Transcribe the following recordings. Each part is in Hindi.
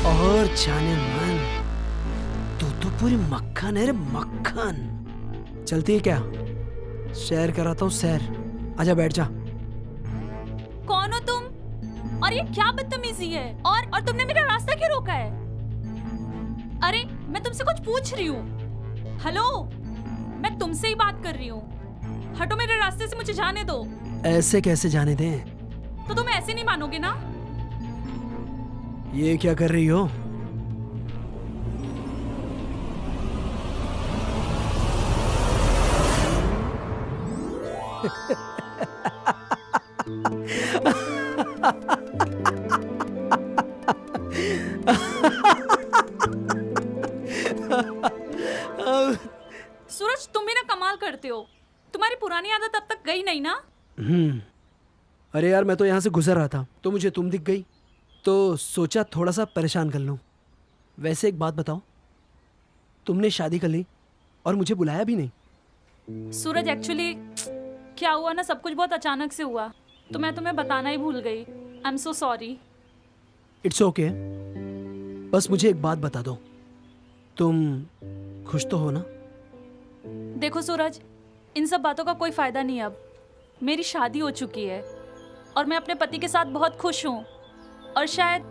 और जाने मन, तू तो पूरी मक्खन है रे, मक्खन। चलती है क्या? सैर कराता हूँ, सैर। आजा बैठ जा। कौन हो तुम? और ये क्या बदतमीजी है? और तुमने मेरा रास्ता क्यों रोका है? अरे मैं तुमसे कुछ पूछ रही हूँ। हेलो, मैं तुमसे ही बात कर रही हूँ। हटो मेरे रास्ते से, मुझे जाने दो। ऐसे कैसे जाने दें? तो तुम ऐसे नहीं मानोगे ना? ये क्या कर रही हो? सूरज, तुम भी ना कमाल करते हो। तुम्हारी पुरानी आदत अब तक गई नहीं ना? अरे यार, मैं तो यहाँ से गुजर रहा था तो मुझे तुम दिख गई, तो सोचा थोड़ा सा परेशान कर लूं। वैसे एक बात बताओ, तुमने शादी कर ली और मुझे बुलाया भी नहीं। सूरज, एक्चुअली क्या हुआ ना, सब कुछ बहुत अचानक से हुआ, तो मैं तुम्हें बताना ही भूल गई। I am so sorry. It's okay. बस मुझे एक बात बता दो, तुम खुश तो हो ना? देखो सूरज, इन सब बातों का कोई फायदा नहीं। अब मेरी शादी हो चुकी है और मैं अपने पति के साथ बहुत खुश हूँ, और शायद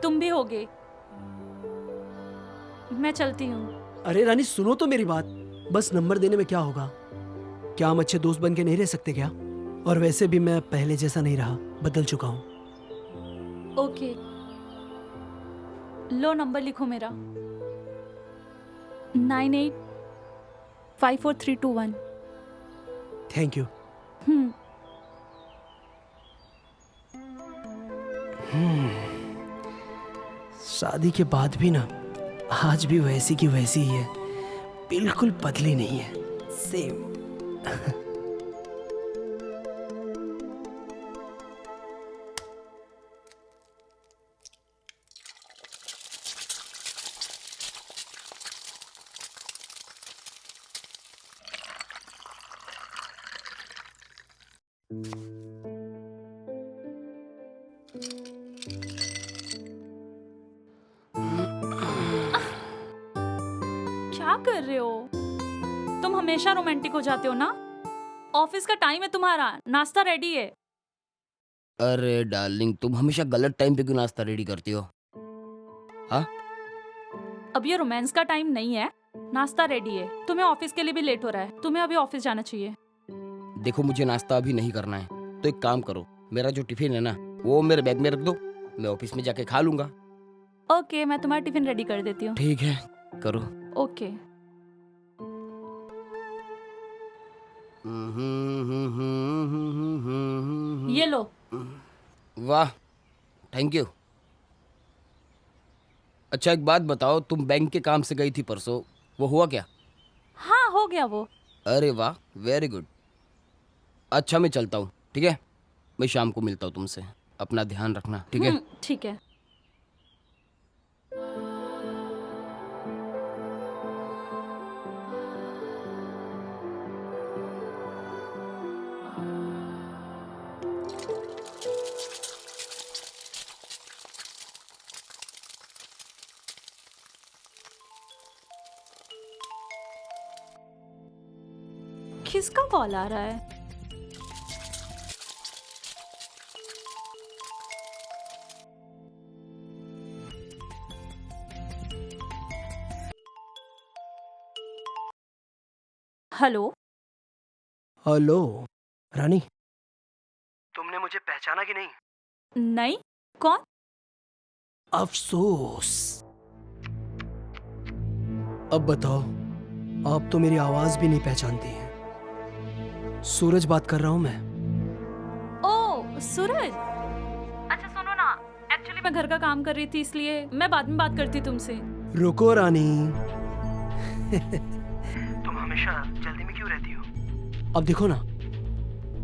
तुम भी होगे। मैं चलती हूँ। अरे रानी, सुनो तो मेरी बात। बस नंबर देने में क्या होगा? क्या हम अच्छे दोस्त बन के नहीं रह सकते क्या? और वैसे भी मैं पहले जैसा नहीं रहा, बदल चुका हूँ। ओके, लो नंबर लिखो मेरा, 98544321। Thank you. शादी के बाद भी ना, आज भी वैसी की वैसी ही है, बिल्कुल बदली नहीं है, सेम। क्या कर रहे हो? तुम हमेशा रोमांटिक हो जाते हो ना। ऑफिस का टाइम है तुम्हारा, नाश्ता रेडी है। अरे डार्लिंग, तुम हमेशा गलत टाइम पे क्यों नाश्ता रेडी करती हो? हाँ? अब ये रोमांस का टाइम नहीं है, नाश्ता रेडी है। तुम्हें ऑफिस के लिए भी लेट हो रहा है, तुम्हें अभी ऑफिस जाना चाहिए। देखो, मुझे नाश्ता अभी नहीं करना है, तो एक काम करो, मेरा जो टिफिन है ना, वो मेरे बैग में रख दो, मैं ऑफिस में जाके खा लूंगा। ओके, मैं तुम्हारा टिफिन रेडी कर देती हूँ। ठीक है, करो। ओके। ये लो। वाह, थैंक यू। अच्छा एक बात बताओ, तुम बैंक के काम से गई थी परसों, वो हुआ क्या? हाँ, हो गया वो। अरे वाह, वेरी गुड। अच्छा मैं चलता हूँ, ठीक है? मैं शाम को मिलता हूँ तुमसे। अपना ध्यान रखना, ठीक है? ठीक है। किसका कॉल आ रहा है? हेलो। हेलो रानी, तुमने मुझे पहचाना कि नहीं? नहीं, कौन? अफसोस। अब बताओ, आप तो मेरी आवाज भी नहीं पहचानती हैं। सूरज बात कर रहा हूं मैं। ओ सूरज, अच्छा सुनो ना, एक्चुअली मैं घर का काम कर रही थी, इसलिए मैं बाद में बात करती तुमसे। रुको रानी। तुम हमेशा जल्दी में क्यों रहती हो? अब देखो ना,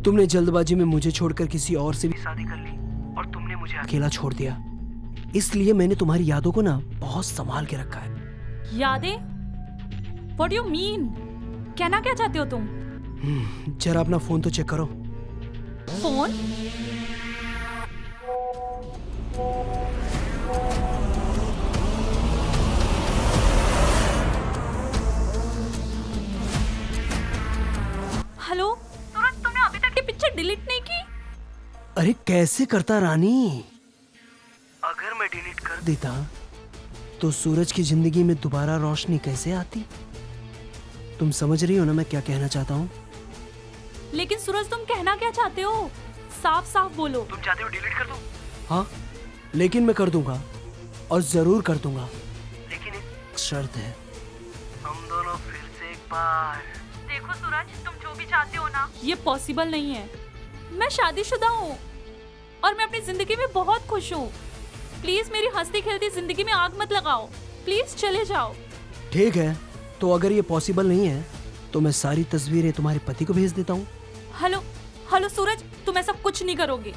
तुमने जल्दबाजी में मुझे छोड़कर किसी और से भी शादी कर ली और तुमने मुझे अकेला छोड़ दिया। इसलिए मैंने तुम्हारी यादों को ना बहुत संभाल के रखा है। यादें? What you mean? कहना क्या चाहते हो तुम? जरा अपना फोन तो चेक करो। फोन? हेलो सूरज, तुमने अभी तक ये पिक्चर डिलीट नहीं की? अरे कैसे करता रानी? अगर मैं डिलीट कर देता तो सूरज की जिंदगी में दोबारा रोशनी कैसे आती? तुम समझ रही हो ना मैं क्या कहना चाहता हूँ? लेकिन सूरज, तुम कहना क्या चाहते हो? साफ साफ बोलो। तुम चाहते हो डिलीट कर दूं? हाँ, लेकिन मैं कर दूंगा और जरूर कर दूंगा। लेकिन एक शर्त है, हम दोनों फिर से एक बार। देखो सूरज, तुम जो भी चाहते हो ना, ये पॉसिबल नहीं है। मैं शादीशुदा हूँ और मैं अपनी जिंदगी में बहुत खुश हूँ। प्लीज मेरी हंसती खेलती जिंदगी में आग मत लगाओ। प्लीज चले जाओ। ठीक है, तो अगर ये पॉसिबल नहीं है तो मैं सारी तस्वीरें तुम्हारे पति को भेज देता हूँ। हेलो हेलो सूरज, तुम ऐसा कुछ नहीं करोगे।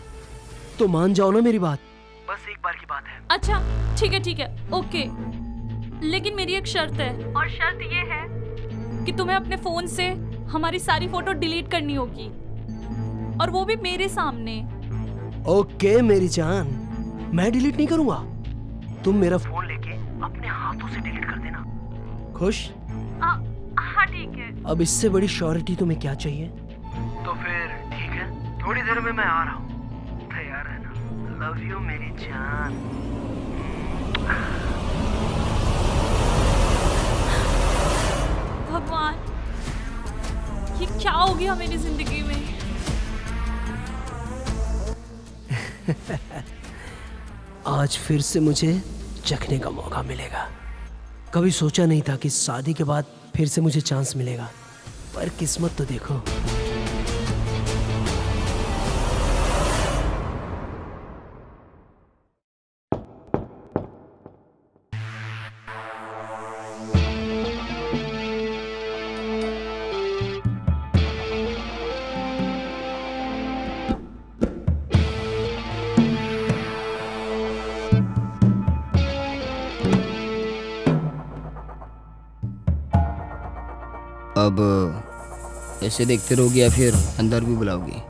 तो मान जाओ ना मेरी बात। बस एक बार की बात है। अच्छा ठीक है, ओके। लेकिन मेरी एक शर्त है, और शर्त ये है कि तुम्हें अपने फोन से हमारी सारी फोटो डिलीट करनी होगी, और वो भी मेरे सामने। ओके मेरी जान, मैं डिलीट नहीं करूंगा। तुम मेरा फोन लेके अपने हाथों से डिलीट कर देना। खुश? हाँ ठीक है। अब इससे बड़ी श्योरिटी तुम्हें क्या चाहिए? तो फिर ठीक है, थोड़ी देर में मैं आ रहा हूँ। तैयार है ना? लव यू मेरी जान। भगवान, ये क्या हो गया मेरी जिंदगी में? आज फिर से मुझे चखने का मौका मिलेगा। कभी सोचा नहीं था कि शादी के बाद फिर से मुझे चांस मिलेगा, पर किस्मत तो देखो। अब ऐसे देखते रहोगे या फिर अंदर भी बुलाओगी?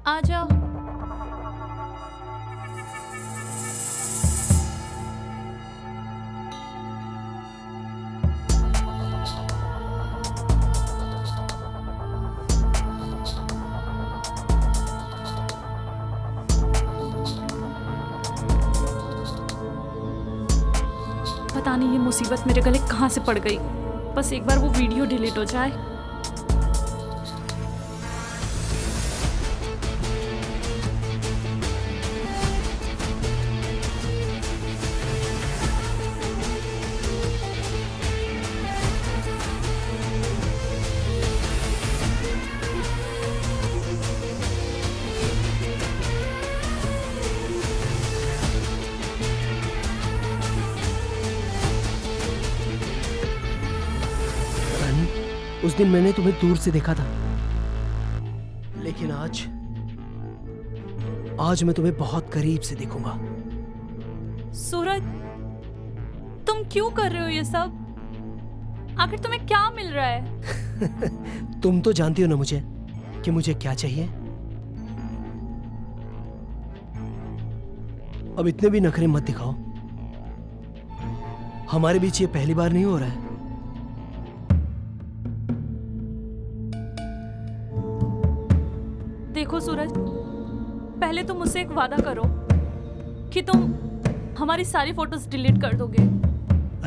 आ जाओ। पता नहीं ये मुसीबत मेरे गले कहाँ से पड़ गई। बस एक बार वो वीडियो डिलीट हो जाए। उस दिन मैंने तुम्हें दूर से देखा था, लेकिन आज मैं तुम्हें बहुत करीब से देखूंगा। सूरज, तुम क्यों कर रहे हो ये सब? आखिर तुम्हें क्या मिल रहा है? तुम तो जानती हो ना मुझे कि मुझे क्या चाहिए। अब इतने भी नखरे मत दिखाओ। हमारे बीच ये पहली बार नहीं हो रहा है। सूरज, पहले तुम मुझसे एक वादा करो कि तुम हमारी सारी फोटोज डिलीट कर दोगे।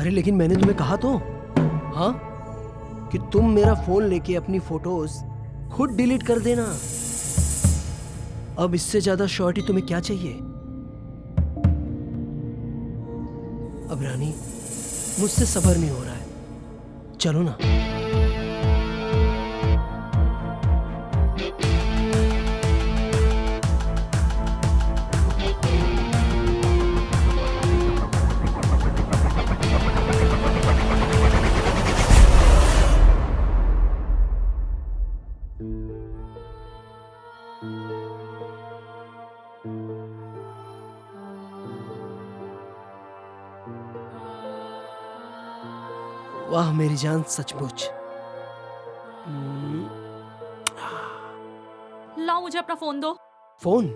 अरे लेकिन मैंने तुम्हें कहा तो, हाँ, कि तुम मेरा फोन लेके अपनी फोटोज खुद डिलीट कर देना। अब इससे ज्यादा श्योरिटी तुम्हें क्या चाहिए? अब रानी, मुझसे सब्र नहीं हो रहा है, चलो ना। वाह मेरी जान, सचमुच। लाओ मुझे अपना फोन दो। फोन?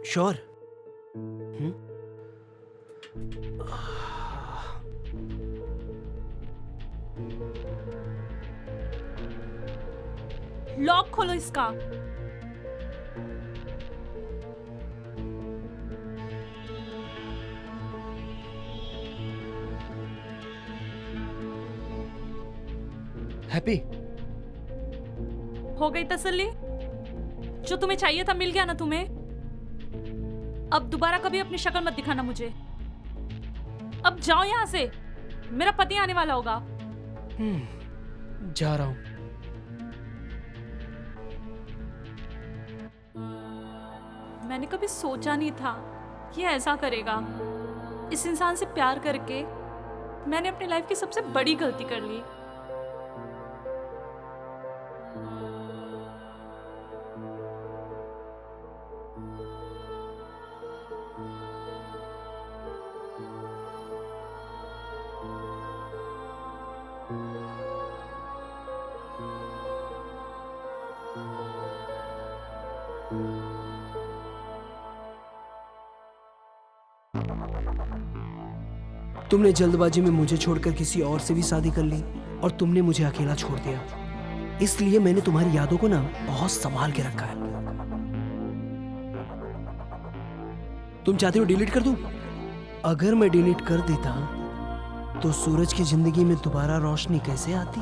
श्योर। लॉक खोलो इसका। हैप्पी? हो गई तसल्ली? जो तुम्हें चाहिए था मिल गया ना तुम्हें? अब दोबारा कभी अपनी शक्ल मत दिखाना मुझे। अब जाओ यहाँ से, मेरा पति आने वाला होगा। जा रहा हूं। मैंने कभी सोचा नहीं था कि ये ऐसा करेगा। इस इंसान से प्यार करके मैंने अपनी लाइफ की सबसे बड़ी गलती कर ली। तुमने जल्दबाजी में मुझे छोड़कर किसी और से भी शादी कर ली और तुमने मुझे अकेला छोड़ दिया। इसलिए मैंने तुम्हारी यादों को ना बहुत संभाल के रखा है। तुम चाहते हो डिलीट कर दूं? अगर मैं डिलीट कर देता तो सूरज की जिंदगी में दोबारा रोशनी कैसे आती?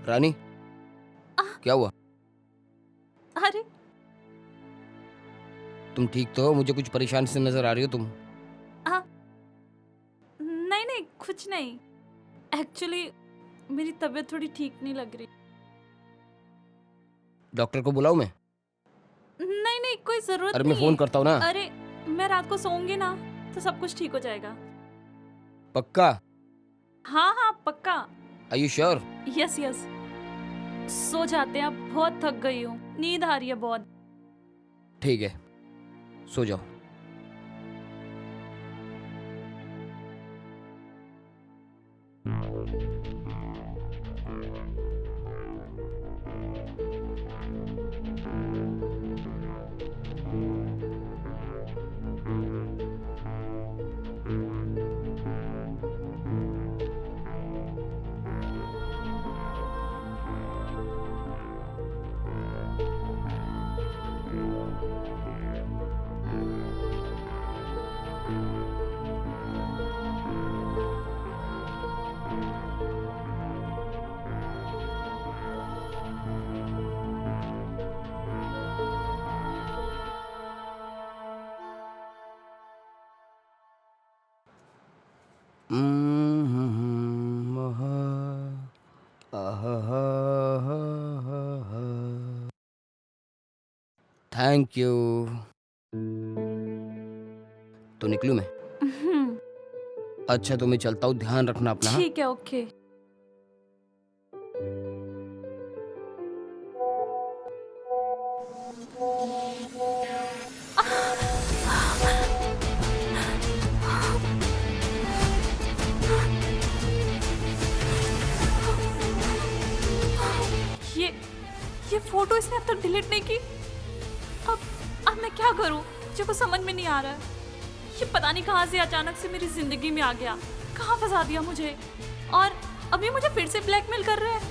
रानी, क्या हुआ? अरे तुम ठीक तो हो? मुझे कुछ परेशान से नजर आ रही हो तुम। नहीं नहीं, कुछ नहीं। एक्चुअली मेरी तबीयत थोड़ी ठीक नहीं लग रही। डॉक्टर को बुलाऊं मैं? नहीं नहीं, कोई जरूरत अरे नहीं मैं फोन करता हूँ ना। अरे मैं रात को सोऊंगी ना तो सब कुछ ठीक हो जाएगा। पक्का? हाँ हाँ पक्का। Are you sure? Yes yes, सो जाते हैं। अब बहुत थक गई हूँ, नींद आ रही है बहुत। ठीक है, सो जाओ। Thank you. तो निकलूं मैं? हम्म, अच्छा तो मैं चलता हूँ, ध्यान रखना अपना। हाँ? ठीक है, ओके। ये ये फोटो इसने अब तक डिलीट नहीं की। अब मैं क्या करूं? मुझे कुछ समझ में नहीं आ रहा है। ये पता नहीं कहां से अचानक से मेरी जिंदगी में आ गया, कहां फंसा दिया मुझे, और अभी मुझे फिर से ब्लैकमेल कर रहा है।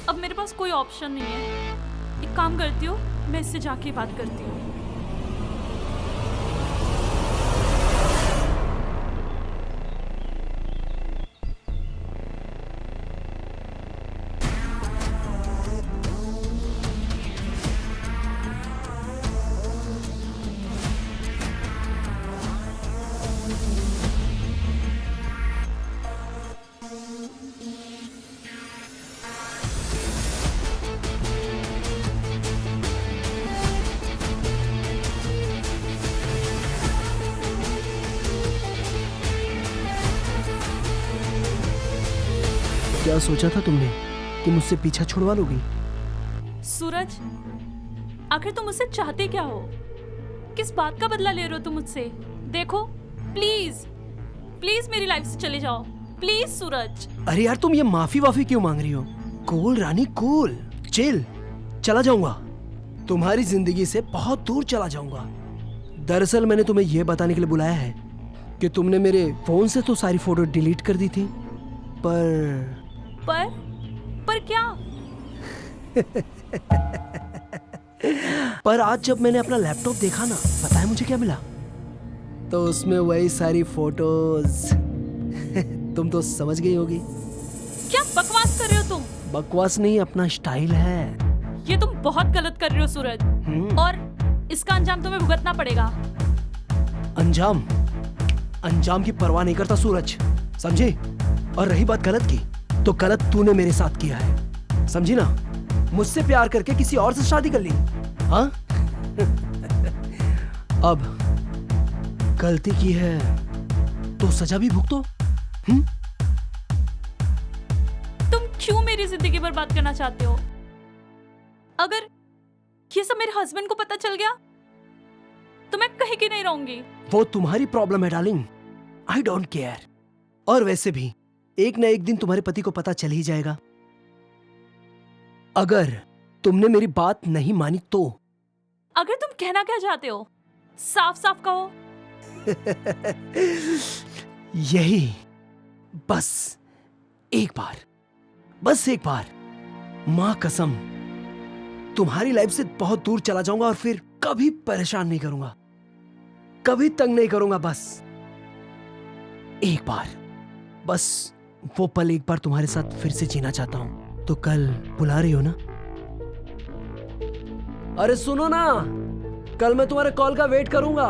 अब मेरे पास कोई ऑप्शन नहीं है। एक काम करती हूँ, मैं इससे जाके बात करती हूँ। क्या सोचा था तुमने कि मुझसे पीछा छुड़वा लोगी? सूरज, आखिर तुम मुझसे चाहते क्या हो? किस बात का बदला ले रहे हो तुम मुझसे? देखो, प्लीज प्लीज मेरी लाइफ से चले जाओ, प्लीज सूरज। अरे यार तुम ये माफी वाफी क्यों मांग रही हो? कूल रानी कूल, चिल। चला जाऊंगा, तुम्हारी जिंदगी से बहुत दूर चला जाऊंगा। दरअसल मैंने तुम्हें यह बताने के लिए बुलाया है कि तुमने मेरे फोन से तो सारी फोटो डिलीट कर दी थी, पर क्या? पर आज जब मैंने अपना लैपटॉप देखा ना, पता है मुझे क्या मिला? तो उसमें वही सारी फोटोज। तुम तो समझ गई होगी। क्या बकवास कर रहे हो तुम? बकवास नहीं, अपना स्टाइल है। ये तुम बहुत गलत कर रहे हो सूरज, और इसका अंजाम तुम्हें भुगतना पड़ेगा। अंजाम की परवाह नहीं करता सूरज, समझी? और रही बात गलत की, तो गलत तूने मेरे साथ किया है, समझी ना? मुझसे प्यार करके किसी और से शादी कर ली, हाँ? अब गलती की है तो सजा भी भुगतो। तुम क्यों मेरी जिंदगी बर्बाद करना चाहते हो? अगर ये सब मेरे हस्बैंड को पता चल गया तो मैं कहीं की नहीं रहूंगी। वो तुम्हारी प्रॉब्लम है डार्लिंग, आई डोंट केयर। और वैसे भी एक ना एक दिन तुम्हारे पति को पता चल ही जाएगा। अगर तुमने मेरी बात नहीं मानी तो। अगर तुम कहना क्या चाहते हो, साफ साफ कहो। यही, बस एक बार, मां कसम, तुम्हारी लाइफ से बहुत दूर चला जाऊंगा और फिर कभी परेशान नहीं करूंगा, कभी तंग नहीं करूंगा। बस एक बार, बस वो पल एक बार तुम्हारे साथ फिर से जीना चाहता हूं। तो कल बुला रही हो ना? अरे सुनो ना, कल मैं तुम्हारे कॉल का वेट करूंगा।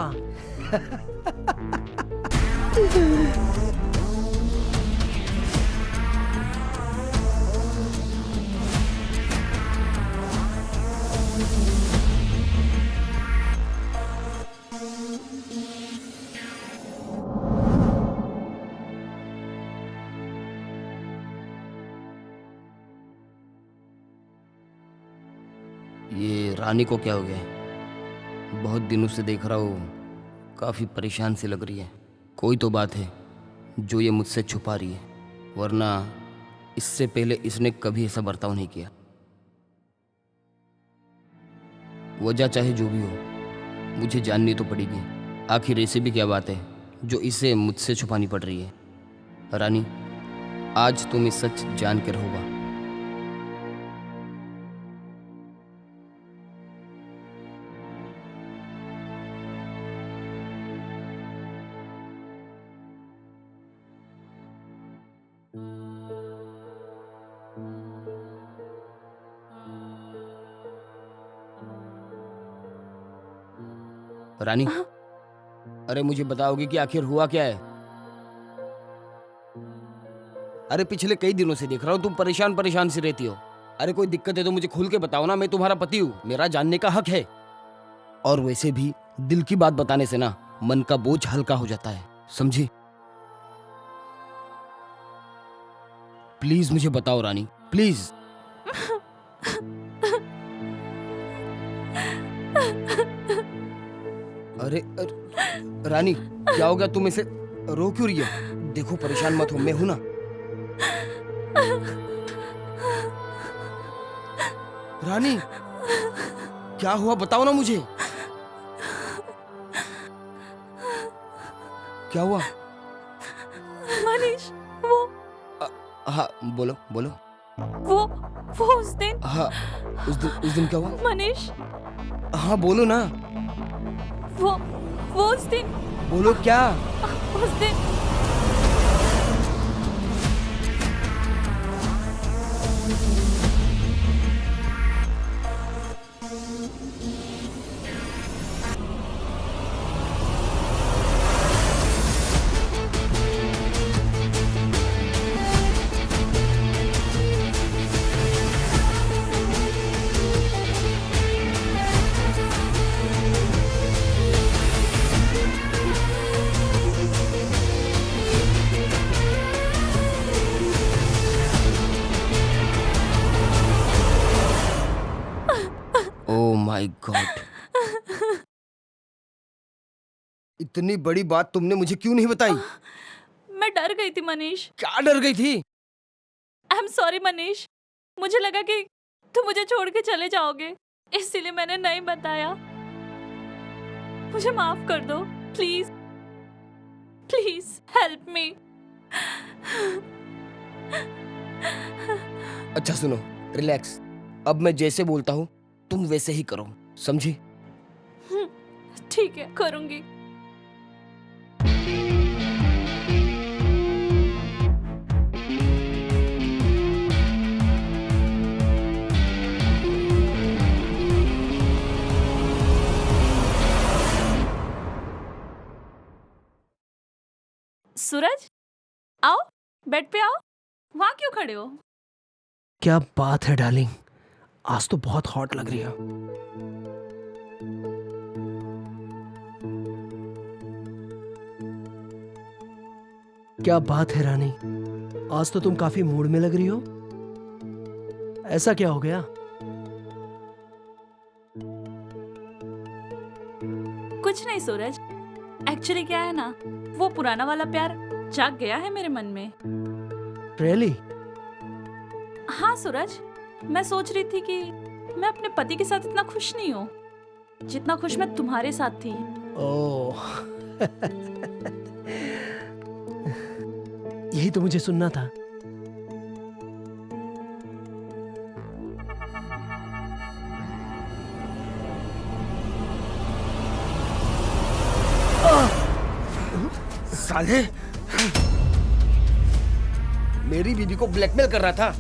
ये रानी को क्या हो गया? बहुत दिनों से देख रहा हूँ, काफ़ी परेशान सी लग रही है। कोई तो बात है जो ये मुझसे छुपा रही है, वरना इससे पहले इसने कभी ऐसा बर्ताव नहीं किया। वजह चाहे जो भी हो, मुझे जाननी तो पड़ेगी। आखिर ऐसी भी क्या बात है जो इसे मुझसे छुपानी पड़ रही है? रानी, आज तुम इस सच जान के रहोगा। रानी, अरे मुझे बताओगे कि आखिर हुआ क्या है? अरे पिछले कई दिनों से देख रहा हूँ तुम परेशान परेशान सी रहती हो। अरे कोई दिक्कत है तो मुझे खुल के बताओ ना, मैं तुम्हारा पति हूँ, मेरा जानने का हक है। और वैसे भी दिल की बात बताने से ना मन का बोझ हल्का हो जाता है, समझी? प्लीज मुझे बताओ रानी, प्लीज। रानी क्या हो गया, तुम ऐसे रो क्यों रही हो? देखो परेशान मत हो, मैं हूं ना। रानी क्या हुआ, बताओ ना मुझे, क्या हुआ? मनीष, वो हाँ बोलो बोलो। वो वो उस दिन हाँ उस दिन क्या हुआ? मनीष, हाँ बोलो ना, वो उस दिन बोलो क्या? उस दिन ओह माय गॉड, इतनी बड़ी बात तुमने मुझे क्यों नहीं बताई? मैं डर गई थी मनीष। क्या डर गई थी? आई एम सॉरी मनीष, मुझे लगा कि तुम मुझे छोड़ के चले जाओगे, इसीलिए मैंने नहीं बताया। मुझे माफ कर दो प्लीज, प्लीज हेल्प मी। अच्छा सुनो, रिलैक्स, अब मैं जैसे बोलता हूँ तुम वैसे ही करो, समझी? ठीक है, करूंगी। सूरज, आओ, बेड पे आओ। वहां क्यों खड़े हो? क्या बात है डार्लिंग, आज तो बहुत हॉट लग रही हो। क्या बात है रानी, आज तो तुम काफी मूड में लग रही हो। ऐसा क्या हो गया? कुछ नहीं सूरज, एक्चुअली क्या है ना, वो पुराना वाला प्यार जाग गया है मेरे मन में। रियली? हाँ सूरज, मैं सोच रही थी कि मैं अपने पति के साथ इतना खुश नहीं हूँ जितना खुश मैं तुम्हारे साथ थी। ओह यही तो मुझे सुनना था। साले, मेरी बीवी को ब्लैकमेल कर रहा था।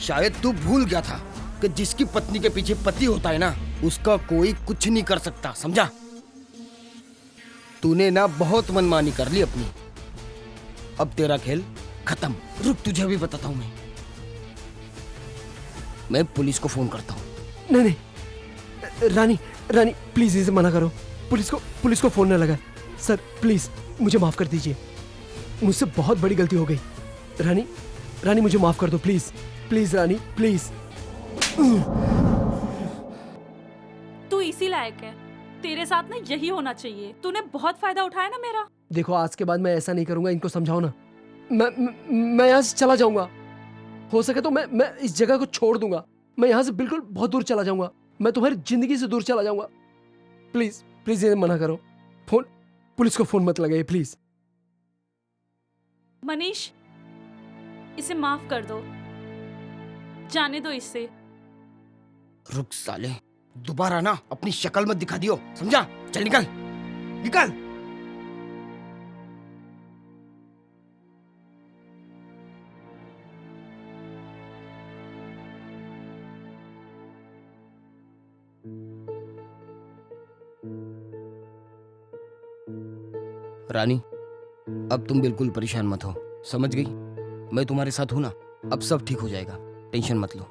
शायद तू भूल गया था कि जिसकी पत्नी के पीछे पति होता है ना, उसका कोई कुछ नहीं कर सकता, समझा? तूने ना बहुत मनमानी कर ली अपनी, अब तेरा खेल खत्म। रुक, तुझे भी बताता हूं मैं पुलिस को फोन करता हूँ। नहीं नहीं रानी, रानी प्लीज इसे मना करो, पुलिस को फोन न लगा। सर प्लीज मुझे माफ कर दीजिए, मुझसे बहुत बड़ी गलती हो गई। रानी, रानी मुझे माफ कर दो प्लीज, प्लीज रानी प्लीज। तू इसी लायक है, तेरे साथ ना यही होना चाहिए। तूने बहुत फायदा उठाया ना मेरा। देखो आज के बाद मैं ऐसा नहीं करूंगा, इनको समझाओ ना। मैं यहाँ से चला जाऊंगा, हो सके तो मैं इस जगह को छोड़ दूंगा। मैं यहाँ से बिल्कुल बहुत दूर चला जाऊंगा, मैं तुम्हारी जिंदगी से दूर चला जाऊंगा। प्लीज प्लीज ये मना करो, पुलिस को फोन मत लगाइए प्लीज। मनीष, इसे माफ कर दो, जाने दो इससे। रुक साले, दोबारा ना अपनी शक्ल मत दिखा दियो, समझा? चल निकल निकल। रानी, अब तुम बिल्कुल परेशान मत हो, समझ गई? मैं तुम्हारे साथ हूं ना, अब सब ठीक हो जाएगा। टेंशन मत लो।